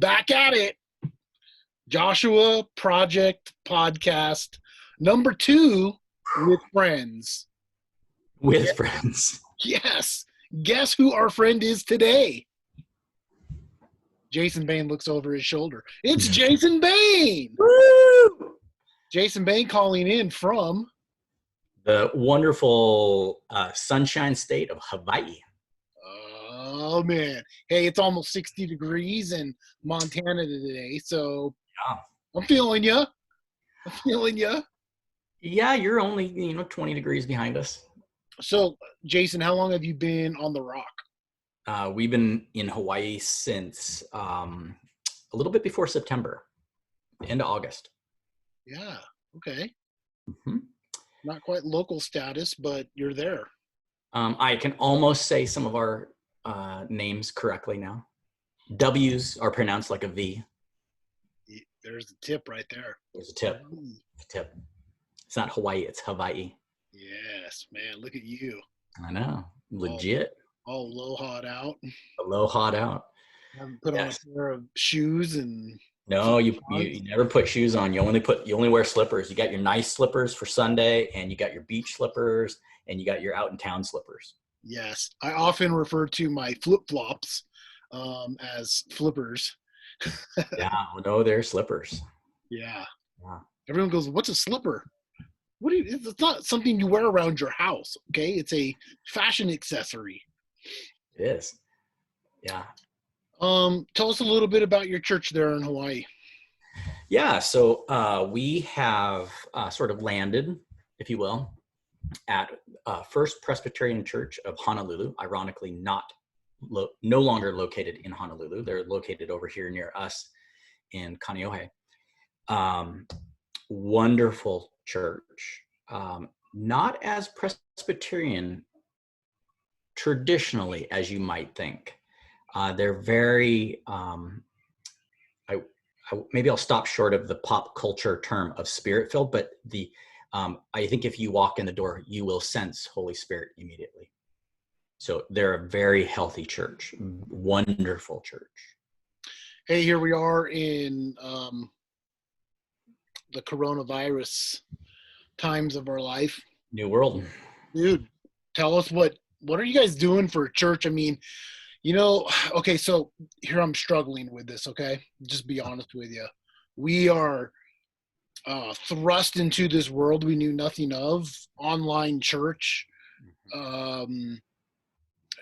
Back at it. Joshua Project Podcast number 2 with friends. With friends. Yes. Guess who our friend is today? Jason Bain looks over his shoulder. It's Jason Bain. Woo! Jason Bain calling in from the wonderful sunshine state of Hawaii. Oh, man. Hey, it's almost 60 degrees in Montana today, so Yeah. I'm feeling you. I'm feeling you. Yeah, you're only 20 degrees behind us. So, Jason, how long have you been on the rock? We've been in Hawaii since a little bit before September, end of August. Yeah. Okay. Mm-hmm. Not quite local status, but you're there. I can almost say some of our names correctly now. W's are pronounced like a V. There's a tip right there. There's a tip. Tip. It's not Hawaii, it's Hawaii. Yes, man. Look at you. I know. Legit. All low-hawed out. Low-hawed out. Haven't put on a pair of shoes and... No, you never put shoes on. You only wear slippers. You got your nice slippers for Sunday, and you got your beach slippers, and you got your out-in-town slippers. Yes. I often refer to my flip-flops as flippers. Yeah, no, they're slippers. Yeah. Everyone goes, what's a slipper? It's not something you wear around your house, okay? It's a fashion accessory. It is. Yeah. Tell us a little bit about your church there in Hawaii. Yeah, so we have sort of landed, if you will, at First Presbyterian Church of Honolulu, ironically no longer located in Honolulu. They're located over here near us in Kaneohe. Wonderful church. Not as Presbyterian traditionally as you might think. They're very, maybe I'll stop short of the pop culture term of spirit-filled, but I think if you walk in the door, you will sense Holy Spirit immediately. So they're a very healthy church, wonderful church. Hey, here we are in the coronavirus times of our life. New world. Dude, tell us what are you guys doing for church? I mean, okay, so here I'm struggling with this, okay? Just be honest with you. We are thrust into this world we knew nothing of, online church.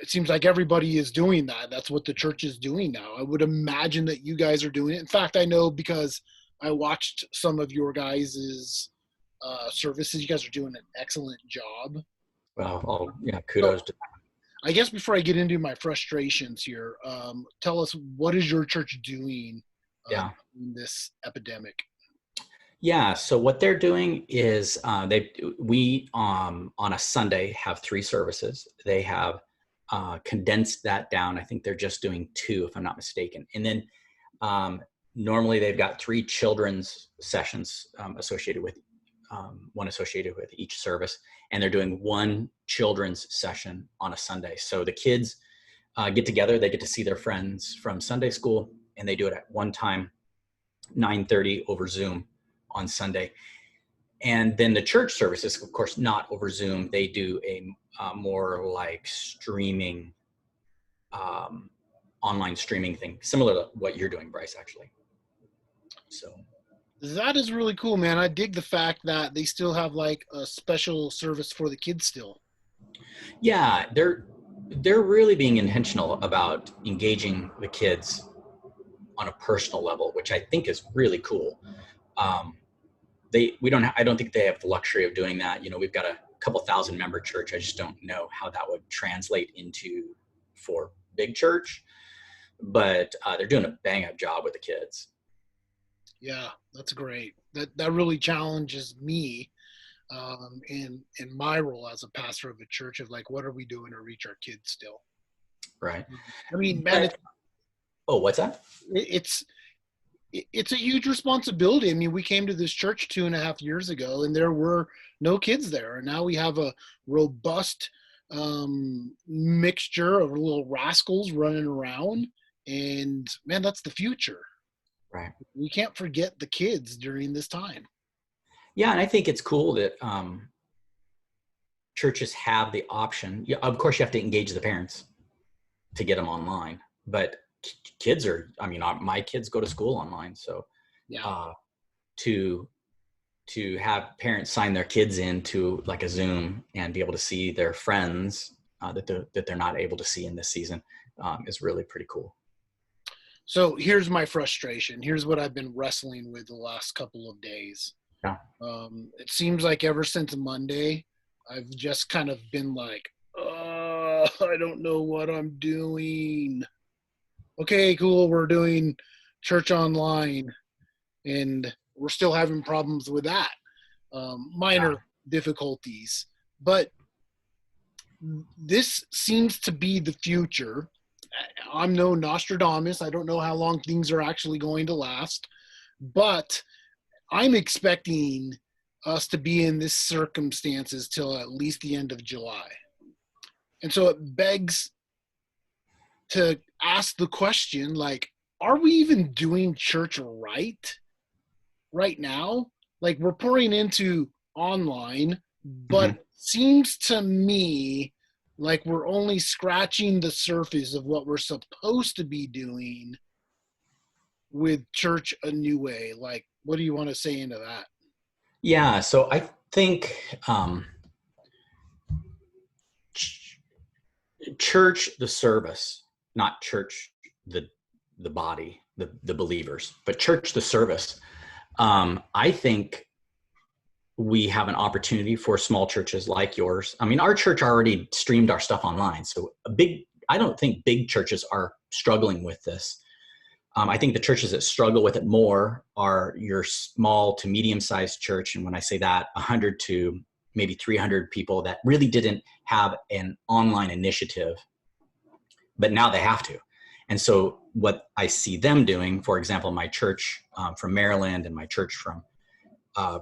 It seems like everybody is doing that. That's what the church is doing now. I would imagine that you guys are doing it. In fact, I know because I watched some of your guys' services. You guys are doing an excellent job. Well, kudos to that. I guess before I get into my frustrations here, tell us, what is your church doing in this epidemic? Yeah, so what they're doing is we on a Sunday have 3 services. They have condensed that down. I think they're just doing 2, if I'm not mistaken. And then normally they've got 3 children's sessions associated with each service, and they're doing 1 children's session on a Sunday. So the kids get together, they get to see their friends from Sunday school, and they do it at one time, 9:30 over Zoom on Sunday. And then the church services, of course, not over Zoom. They do a more like streaming, online streaming thing, similar to what you're doing, Bryce, actually. So that is really cool, man. I dig the fact that they still have like a special service for the kids still. Yeah, they're really being intentional about engaging the kids on a personal level, which I think is really cool. I don't think they have the luxury of doing that. We've got a couple thousand member church. I just don't know how that would translate into for big church, but they're doing a bang up job with the kids. Yeah, that's great. That really challenges me in my role as a pastor of a church of like, what are we doing to reach our kids still? Right. I mean, man, what's that? It's a huge responsibility. I mean, we came to this church 2.5 years ago and there were no kids there. And now we have a robust mixture of little rascals running around. And man, that's the future. Right. We can't forget the kids during this time. Yeah, and I think it's cool that churches have the option. Yeah, of course, you have to engage the parents to get them online, but kids are. I mean, my kids go to school online, so Yeah. To have parents sign their kids into like a Zoom and be able to see their friends that they're not able to see in this season is really pretty cool. So here's my frustration. Here's what I've been wrestling with the last couple of days. Yeah. It seems like ever since Monday, I've just kind of been like, I don't know what I'm doing. Okay, cool. We're doing church online, and we're still having problems with that. Minor difficulties. But this seems to be the future. I'm no Nostradamus. I don't know how long things are actually going to last, but I'm expecting us to be in this circumstances till at least the end of July. And so it begs to ask the question, like, are we even doing church right now? Like, we're pouring into online, but seems to me like we're only scratching the surface of what we're supposed to be doing with church a new way. Like, what do you want to say into that? Yeah, so I think church, the service, not church, the body, the believers, but church, the service. I think we have an opportunity for small churches like yours. I mean, our church already streamed our stuff online. So I don't think big churches are struggling with this. I think the churches that struggle with it more are your small to medium-sized church. And when I say that, 100 to maybe 300 people that really didn't have an online initiative, but now they have to. And so what I see them doing, for example, my church from Maryland and my church from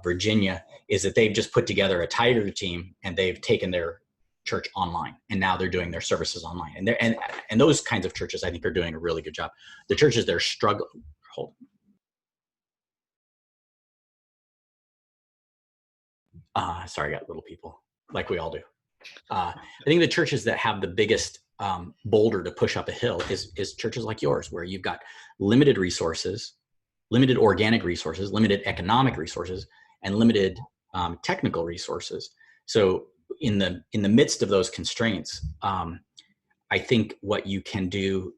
Virginia, is that they've just put together a tighter team and they've taken their church online, and now they're doing their services online. And those kinds of churches, I think, are doing a really good job. The churches that are struggling, sorry, I got little people, like we all do. I think the churches that have the biggest boulder to push up a hill is churches like yours, where you've got limited resources, limited organic resources, limited economic resources, and limited technical resources. So in the midst of those constraints, I think what you can do,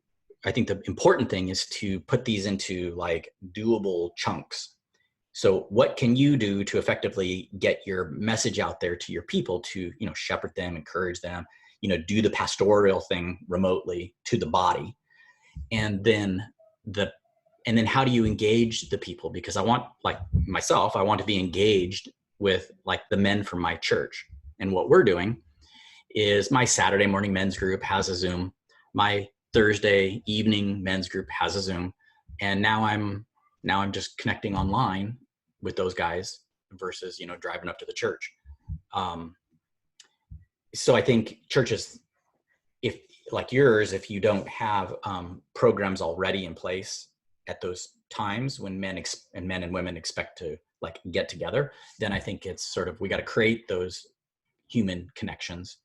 I think the important thing is to put these into like doable chunks. So what can you do to effectively get your message out there to your people to, shepherd them, encourage them, do the pastoral thing remotely to the body? And then how do you engage the people? Because I want, like myself, I want to be engaged with like the men from my church. And what we're doing is my Saturday morning men's group has a Zoom. My Thursday evening men's group has a Zoom. And now I'm just connecting online with those guys versus, driving up to the church. So I think churches, if like yours, if you don't have programs already in place at those times when men and women expect to like get together, then I think it's sort of, we got to create those human connections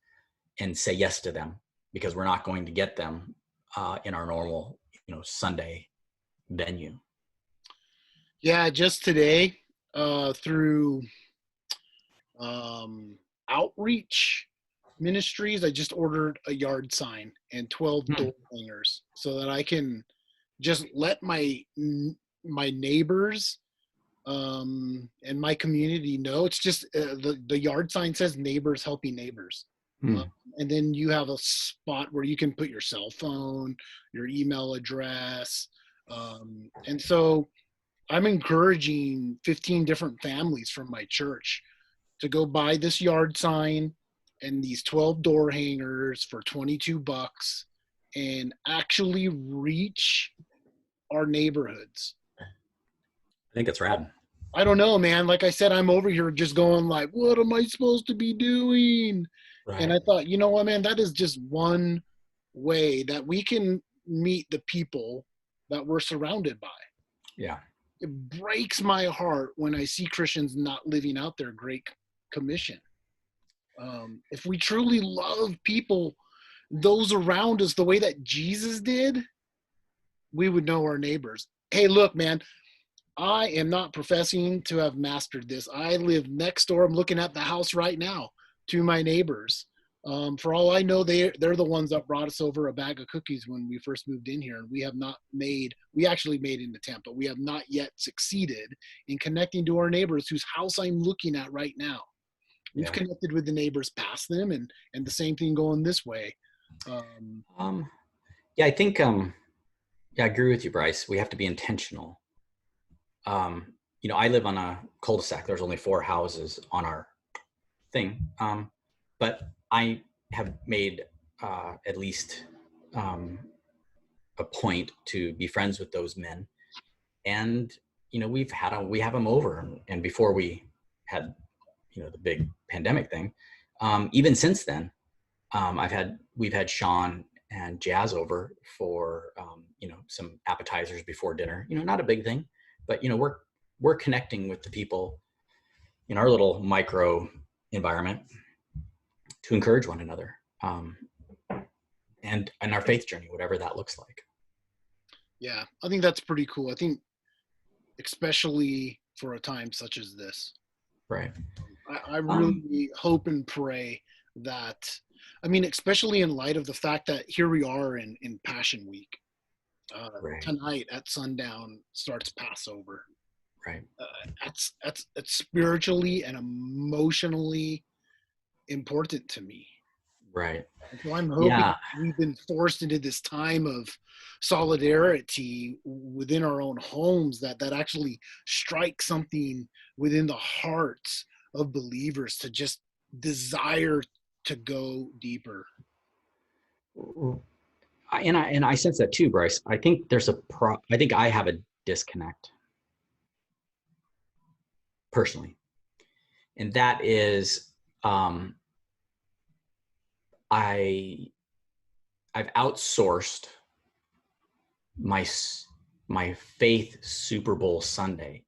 and say yes to them, because we're not going to get them in our normal, Sunday venue. Yeah, just today through outreach ministries, I just ordered a yard sign and 12 door hangers so that I can just let my neighbors and my community know. It's just the yard sign says neighbors helping neighbors. And then you have a spot where you can put your cell phone, your email address. And so I'm encouraging 15 different families from my church to go buy this yard sign and these 12 door hangers for $22 and actually reach our neighborhoods. I think it's rad. I don't know, man. Like I said, I'm over here just going like, what am I supposed to be doing? Right. And I thought, you know what, man, that is just one way that we can meet the people that we're surrounded by. Yeah. It breaks my heart when I see Christians not living out their great commission. If we truly love people, those around us, the way that Jesus did, we would know our neighbors. Hey, look, man, I am not professing to have mastered this. I live next door. I'm looking at the house right now to my neighbors. For all I know, they're the ones that brought us over a bag of cookies when we first moved in here. And we actually made an attempt, but we have not yet succeeded in connecting to our neighbors whose house I'm looking at right now. We've connected with the neighbors past them, and the same thing going this way. Yeah, I think, I agree with you, Bryce. We have to be intentional. I live on a cul-de-sac. There's only 4 houses on our thing. But I have made at least a point to be friends with those men. And, we have them over. And before we had, the big pandemic thing, even since then, we've had Sean and Jazz over for, some appetizers before dinner, not a big thing, but, we're connecting with the people in our little micro environment to encourage one another, and our faith journey, whatever that looks like. Yeah, I think that's pretty cool. I think especially for a time such as this. Right. I really hope and pray that, especially in light of the fact that here we are in Passion Week. Right. Tonight at sundown starts Passover. Right. That's spiritually and emotionally important to me. Right. So I'm hoping we've been forced into this time of solidarity within our own homes that actually strikes something within the hearts of believers to just desire to go deeper. And I sense that too, Bryce. I think I think I have a disconnect personally, and that is, I've outsourced my faith Super Bowl Sunday.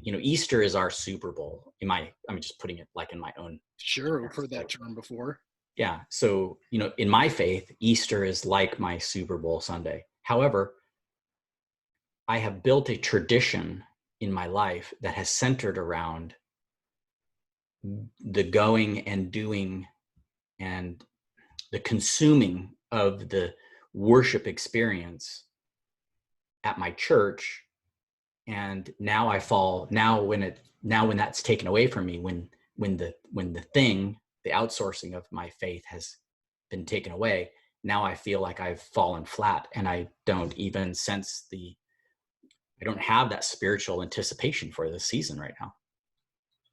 Easter is our Super Bowl. I'm just putting it like in my own. Sure, we've heard that term before. Yeah. So, in my faith, Easter is like my Super Bowl Sunday. However, I have built a tradition in my life that has centered around the going and doing and the consuming of the worship experience at my church. And now when that's taken away from me, when the outsourcing of my faith has been taken away, now I feel like I've fallen flat, and I don't even I don't have that spiritual anticipation for this season right now.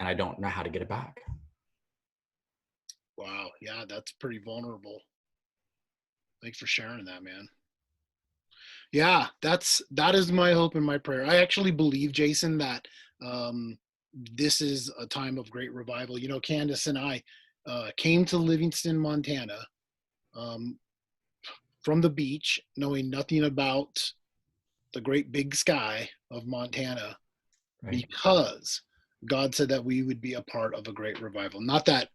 And I don't know how to get it back. Wow. Yeah, that's pretty vulnerable. Thanks for sharing that, man. Yeah, that is my hope and my prayer. I actually believe, Jason, that this is a time of great revival. Candace and I came to Livingston, Montana, from the beach, knowing nothing about the great big sky of Montana, right, because God said that we would be a part of a great revival. Not that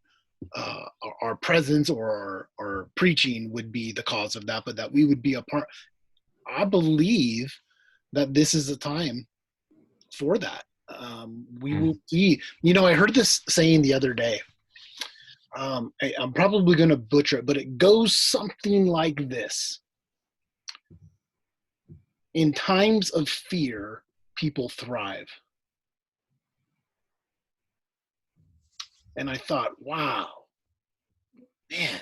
our presence or our preaching would be the cause of that, but that we would be a part. I believe that this is a time for that. We will see. I heard this saying the other day. I'm probably going to butcher it, but it goes something like this. In times of fear, people thrive. And I thought, wow, man,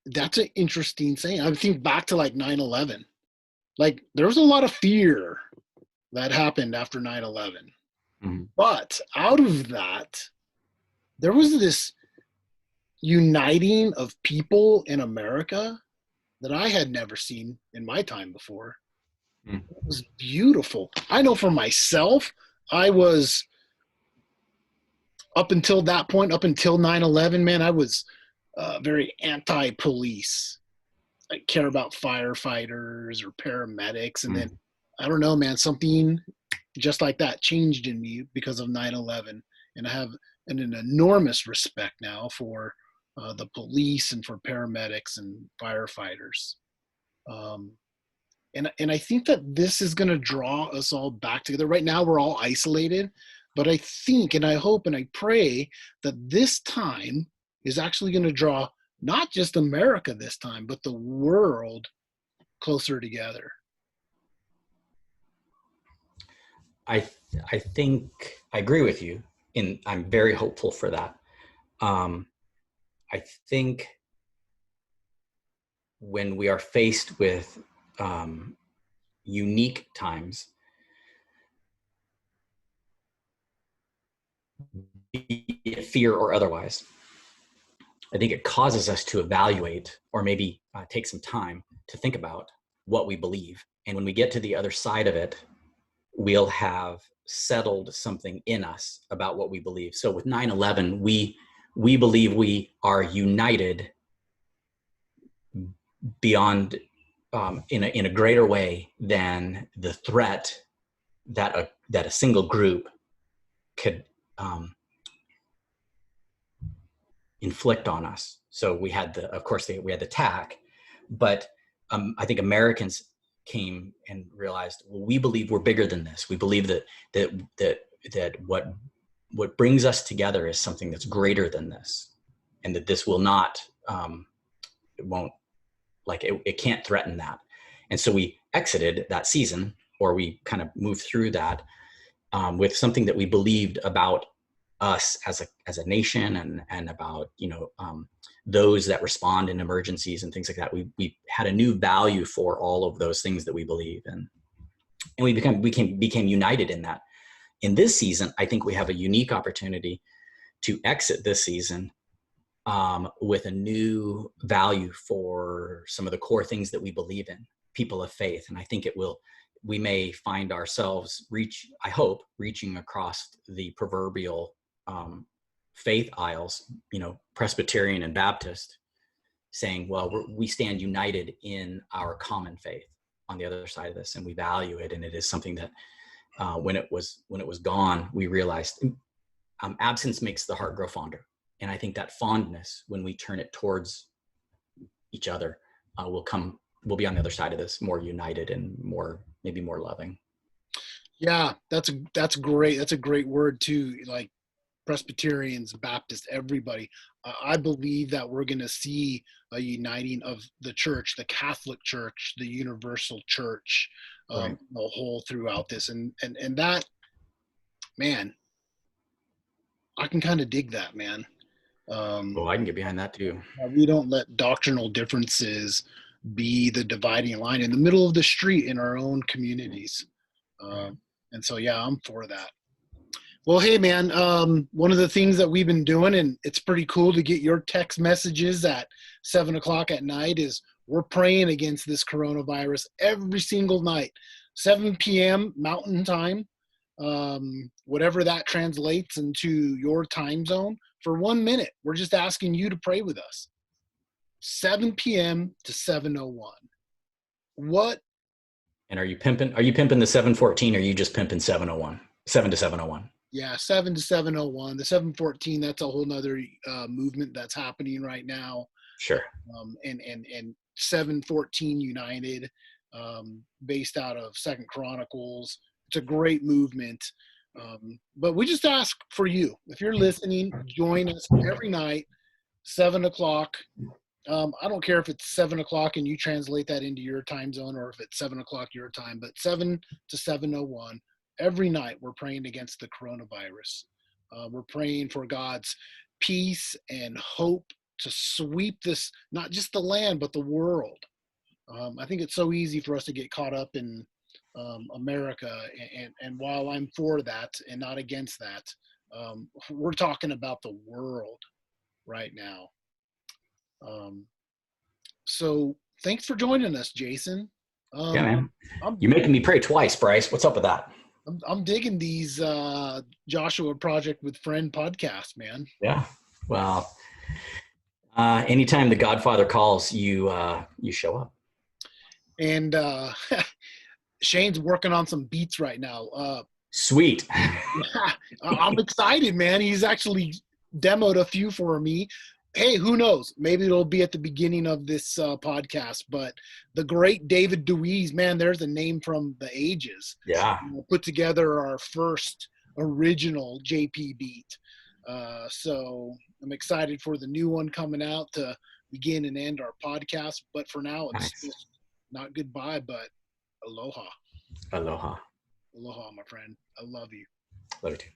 that's an interesting saying. I think back to like 9/11. Like there was a lot of fear that happened after 9/11. Mm-hmm. But out of that, there was this uniting of people in America that I had never seen in my time before. It was beautiful. I know for myself, I was, up until that point, up until 9/11, man, I was very anti-police. care about firefighters or paramedics. And then, Mm. I don't know, man, something just like that changed in me because of 9/11. And I have an enormous respect now for the police and for paramedics and firefighters. Um, and I think that this is going to draw us all back together. Right now, we're all isolated, but I think and I hope and I pray that this time is actually going to draw not just America this time, but the world closer together. I I think I agree with you, and I'm very hopeful for that. Um, I think when we are faced with unique times, be it fear or otherwise, I think it causes us to evaluate or maybe take some time to think about what we believe. And when we get to the other side of it, we'll have settled something in us about what we believe. So with 9/11, we believe we are united beyond in a greater way than the threat that a single group could inflict on us. So we had of course, we had the attack, but I think Americans came and realized, well, we believe we're bigger than this. We believe that what brings us together is something that's greater than this, and that this will not, it won't, like it can't threaten that. And so we exited that season, or we kind of moved through that with something that we believed about us as a nation, and about those that respond in emergencies and things like that. We had a new value for all of those things that we believe in, and we became united in that. In this season, I think we have a unique opportunity to exit this season with a new value for some of the core things that we believe in, people of faith. And I think we may find ourselves I hope, reaching across the proverbial faith aisles, Presbyterian and Baptist, saying, well, we stand united in our common faith on the other side of this, and we value it. And it is something that when it was gone, we realized absence makes the heart grow fonder. And I think that fondness, when we turn it towards each other, we'll be on the other side of this more united and maybe more loving. Yeah, that's great. That's a great word too. Like Presbyterians, Baptists, everybody. I believe that we're going to see a uniting of the church, the Catholic Church, the universal church, Right. the whole throughout this. And that, man, I can kind of dig that, man. I can get behind that too. We don't let doctrinal differences be the dividing line in the middle of the street in our own communities. And so, yeah, I'm for that. Well, hey, man, one of the things that we've been doing, and it's pretty cool to get your text messages at 7 o'clock at night, is we're praying against this coronavirus every single night, 7 p.m. Mountain Time, whatever that translates into your time zone, for 1 minute. We're just asking you to pray with us. 7 p.m. to 7:01. What? And are you pimping the 714, or are you just pimping 701? 7 to 701. Yeah, 7 to 7:01. The 714, that's a whole nother movement that's happening right now. Sure. And 714 United, based out of Second Chronicles. It's a great movement. But we just ask for you. If you're listening, join us every night, 7 o'clock. I don't care if it's 7 o'clock and you translate that into your time zone, or if it's 7 o'clock your time, but 7 to 7:01. Every night we're praying against the coronavirus. We're praying for God's peace and hope to sweep this, not just the land, but the world. I think it's so easy for us to get caught up in America. And while I'm for that and not against that, we're talking about the world right now. So thanks for joining us, Jason. Yeah, man. You're making me pray twice, Bryce. What's up with that? I'm digging these Joshua Project with Friend podcasts, man. Yeah. Well, Anytime the Godfather calls, you show up. And Shane's working on some beats right now. Sweet. Yeah, I'm excited, man. He's actually demoed a few for me. Hey, who knows? Maybe it'll be at the beginning of this podcast. But the great David Dewey's, man, there's a name from the ages. Yeah. Put together our first original JP beat. So I'm excited for the new one coming out to begin and end our podcast. But for now, it's Nice. just not goodbye, but aloha. Aloha. Aloha, my friend. I love you. Love you too.